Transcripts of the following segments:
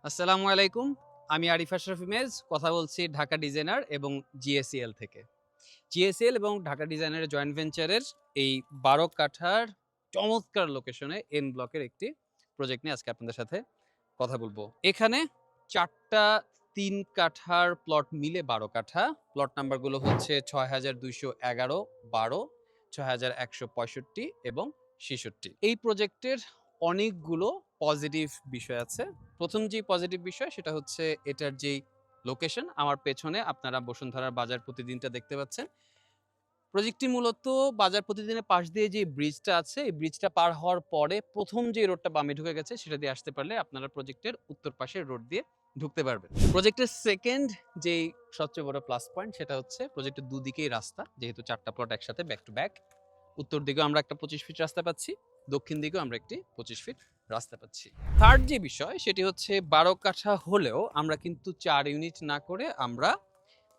আসসালামু আলাইকুম। আমি আরিফ আশরাফ ইমেজ কথা বলছি ঢাকা ডিজাইনার এবং জিএসিএল থেকে। জিএসিএল এবং ঢাকা ডিজাইনারের জয়েন্ট ভেঞ্চারের এই ১২ কাঠার চমৎকার লোকেশনে এন ব্লকের একটি প্রজেক্ট নিয়ে আজকে আপনাদের সাথে কথা বলবো। এখানে ৪ টা ৩ কাঠার প্লট মিলে ১২ কাঠা। প্লট নাম্বারগুলো হচ্ছে ৬২১১, ১২, ৬১৬৫ এবং ৬৬। এই প্রজেক্টের অনেকগুলো পজিটিভ বিষয় আছে। ১ম যেই পজিটিভ বিষয় সেটা হচ্ছে এটার যেই লোকেশন, আমার পেছনে আপনারা বসুন্ধরার বাজার প্রতিদিনটা দেখতে পাচ্ছেন। প্রজেক্টটি মূলত বাজার প্রতিদিনের পাশ দিয়ে যে ব্রিজটা আছে, এই ব্রিজটা পার হওয়ার পরে ১ম যে রোডটা বামে ঢুকে গেছে সেটা দিয়ে আসতে পারলে আপনারা প্রজেক্টের উত্তর পাশের রোড দিয়ে ঢুকতে পারবেন। প্রজেক্টের 2nd যেই সবচেয়ে বড় প্লাস পয়েন্ট সেটা হচ্ছে প্রজেক্টের দুদিকেই রাস্তা। যেহেতু ৪ টা প্লট একসাথে ব্যাক টু ব্যাক। উত্তর দিকেও আমরা একটা ২৫ ফিট রাস্তা পাচ্ছি, দক্ষিণ দিকেও আমরা একটি ২৫ ফিট রাস্তা পাচ্ছি। 3rd যে বিষয় সেটি হচ্ছে ১২ কাঠা হলেও আমরা কিন্তু ৪ ইউনিট না করে আমরা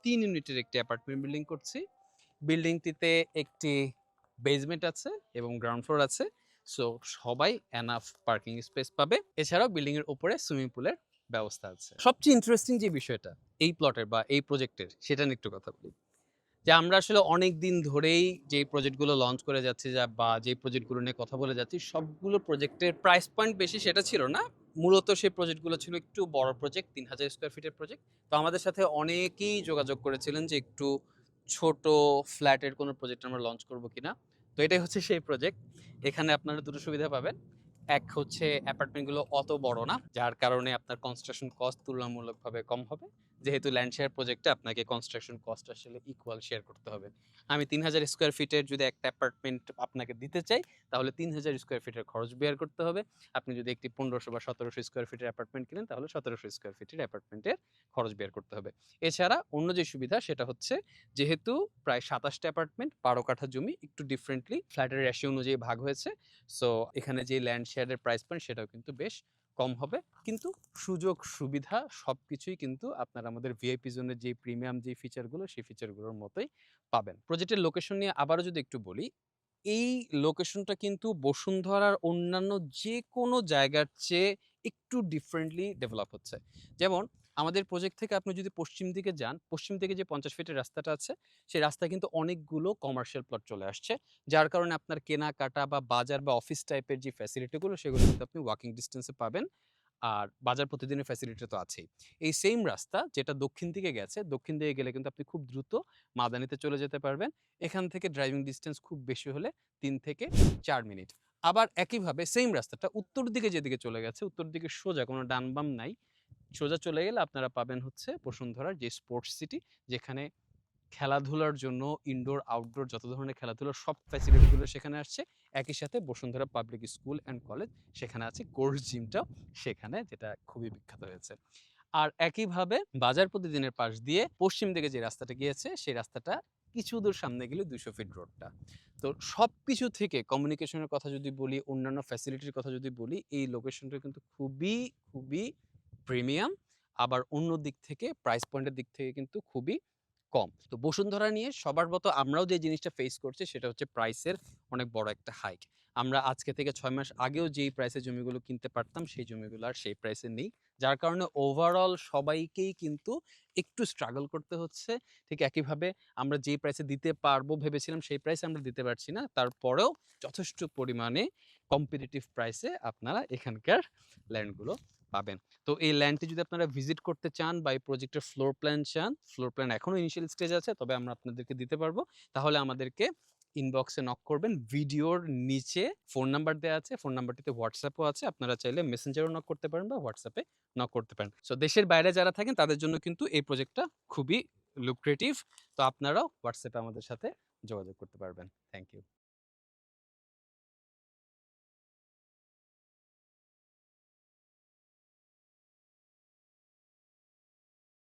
৩ ইউনিটের একটি অ্যাপার্টমেন্ট বিল্ডিং করছি। বিল্ডিংটিতে একটি বেসমেন্ট আছে এবং গ্রাউন্ড ফ্লোর আছে। সো সবাই এনাফ পার্কিং স্পেস পাবে। এছাড়াও বিল্ডিং এর উপরে সুইমিং পুলের ব্যবস্থা আছে। সবচেয়ে ইন্টারেস্টিং যে বিষয়টা এই প্লটের বা এই প্রজেক্টের সেটা নিয়ে একটু কথা বলি। যে আমরা আসলে অনেকদিন ধরেই যে প্রজেক্টগুলো লঞ্চ করে যাচ্ছি বা যে প্রজেক্টগুলো নিয়ে কথা বলে যাচ্ছি সবগুলো প্রজেক্টের প্রাইস পয়েন্ট বেশি সেটা ছিল না। মূলত সেই প্রজেক্টগুলো ছিল একটু বড় প্রজেক্ট, ৩,০০০ স্কয়ার ফিটের প্রজেক্ট। তো আমাদের সাথে অনেকেই যোগাযোগ করেছিলেন যে একটু ছোট ফ্ল্যাটের কোনো প্রজেক্ট আমরা লঞ্চ করব কিনা। তো এটাই হচ্ছে সেই প্রজেক্ট। এখানে আপনারা দুটো সুবিধা পাবেন। এক হচ্ছে অ্যাপার্টমেন্টগুলো অত বড় না, যার কারণে আপনার কনস্ট্রাকশন কস্ট তুলনামূলকভাবে কম হবে। যেহেতু ল্যান্ড শেয়ার প্রজেক্টে আপনাকে কনস্ট্রাকশন কস্ট আসলে ইকুয়াল শেয়ার করতে হবে। আমি ৩,০০০ স্কয়ার ফিটের যদি একটা অ্যাপার্টমেন্ট আপনাকে দিতে চাই, তাহলে ৩,০০০ স্কয়ার ফিটের খরচ বেয়ার করতে হবে। আপনি যদি একটি ১৫০০ বা ১৭০০ স্কয়ার ফিটের অ্যাপার্টমেন্ট কিনেন, তাহলে ১৭০০ স্কয়ার ফিটের অ্যাপার্টমেন্টের খরচ বের করতে হবে। এছাড়া অন্য যে সুবিধা সেটা হচ্ছে যেহেতু প্রায় ২৭ টা অ্যাপার্টমেন্ট, ১২ কাঠা জমি একটু ডিফারেন্টলি ফ্ল্যাটের রেশিও অনুযায়ী ভাগ হয়েছে। সো এখানে যে ল্যান্ড শেয়ারের প্রাইস পয়েন্ট সেটাও কিন্তু বেশ কম হবে। কিন্তু সুযোগ সুবিধা সবকিছুই কিন্তু আপনারা আমাদের ভিআইপি জোনের যে প্রিমিয়াম যে ফিচারগুলো সেই ফিচারগুলোর মতোই পাবেন। প্রজেক্টের লোকেশন নিয়ে আবারও যদি একটু বলি, এই লোকেশনটা কিন্তু বসুন্ধরার অন্যান্য যেকোনো জায়গার চেয়ে একটু ডিফারেন্টলি ডেভেলপ হচ্ছে। যেমন আমাদের প্রজেক্ট থেকে আপনি যদি পশ্চিম দিকে যান, পশ্চিম দিকে যে ৫০ ফিটের রাস্তাটা আছে, সেই রাস্তায় কিন্তু অনেকগুলো কমার্শিয়াল প্লট চলে আসছে। যার কারণে আপনার কেনাকাটা বা বাজার বা অফিস টাইপের যে ফ্যাসিলিটিগুলো সেগুলো কিন্তু আপনি ওয়াকিং ডিসট্যান্সে পাবেন। আর বাজার প্রতিদিনের ফ্যাসিলিটি তো আছেই। এই সেইম রাস্তা যেটা দক্ষিণ দিকে গেছে, দক্ষিণ দিকে গেলে কিন্তু আপনি খুব দ্রুত মাদানিতে চলে যেতে পারবেন। এখান থেকে ড্রাইভিং ডিসট্যান্স খুব বেশি হলে ৩ থেকে ৪ মিনিট। আবার একইভাবে সেইম রাস্তাটা উত্তর দিকে যেদিকে চলে গেছে, উত্তর দিকে সোজা কোনো ডান বাম নাই। সোজা চলে গেলে আপনারা পাবেন হচ্ছে বসুন্ধরার যে স্পোর্টস সিটি, যেখানে খেলাধুলার জন্য ইনডোর, আউটডোর যত ধরনের খেলাধুলার সব ফ্যাসিলিটি গুলো সেখানে আসছে। একই সাথে Bashundhara public school and college সেখানে আছে, কোর্স জিমটাও সেখানে, যেটা খুবই বিখ্যাত হয়েছে। আর একইভাবে বাজার প্রতিদিনের পাশ দিয়ে পশ্চিম দিকে যে রাস্তাটা গিয়েছে সেই রাস্তাটা কিছু দূর সামনে গেলে ২০০ ফিট রোডটা। তো সবকিছু থেকে কমিউনিকেশনের কথা যদি বলি, অন্যান্য ফ্যাসিলিটির কথা যদি বলি, এই লোকেশনটা কিন্তু খুবই প্রিমিয়াম। আবার অন্য দিক থেকে প্রাইস পয়েন্টের দিক থেকে কিন্তু খুবই কম। তো বসুন্ধরা নিয়ে সবার মতো আমরাও যে জিনিসটা ফেস করছি সেটা হচ্ছে প্রাইসের অনেক বড় একটা হাইক। আমরা আজকে থেকে ৬ মাস আগেও যেই প্রাইসে জমিগুলো কিনতে পারতাম সেই জমিগুলো আর সেই প্রাইসে নেই। যার কারণে ওভারঅল সবাইকেই কিন্তু একটু স্ট্রাগল করতে হচ্ছে। ঠিক একইভাবে আমরা যেই প্রাইসে দিতে পারবো ভেবেছিলাম সেই প্রাইসে আমরা দিতে পারছি না। তারপরেও যথেষ্ট পরিমাণে কম্পিটিটিভ প্রাইসে আপনারা এখানকার ল্যান্ডগুলো পাবেন। তো এই ল্যান্ডটি যদি আপনারা ভিজিট করতে চান বা এই প্রজেক্টের ফ্লোর প্ল্যান চান, ফ্লোর প্ল্যান এখনো ইনিশিয়াল স্টেজ আছে, তবে আমরা আপনাদেরকে দিতে পারবো। তাহলে আমাদেরকে ইনবক্সে নক করবেন। ভিডিওর নিচে ফোন নাম্বার দেয়া আছে। ফোন নাম্বারটিতে হোয়াটসঅ্যাপও আছে। আপনারা চাইলে মেসেঞ্জারেও নক করতে পারেন বা হোয়াটসঅ্যাপে নক করতে পারেন। সো দেশের বাইরে যারা থাকেন তাদের জন্য কিন্তু এই প্রজেক্টটা খুবই লুক্রেটিভ। তো আপনারাও হোয়াটসঅ্যাপে আমাদের সাথে যোগাযোগ করতে পারবেন। Thank you.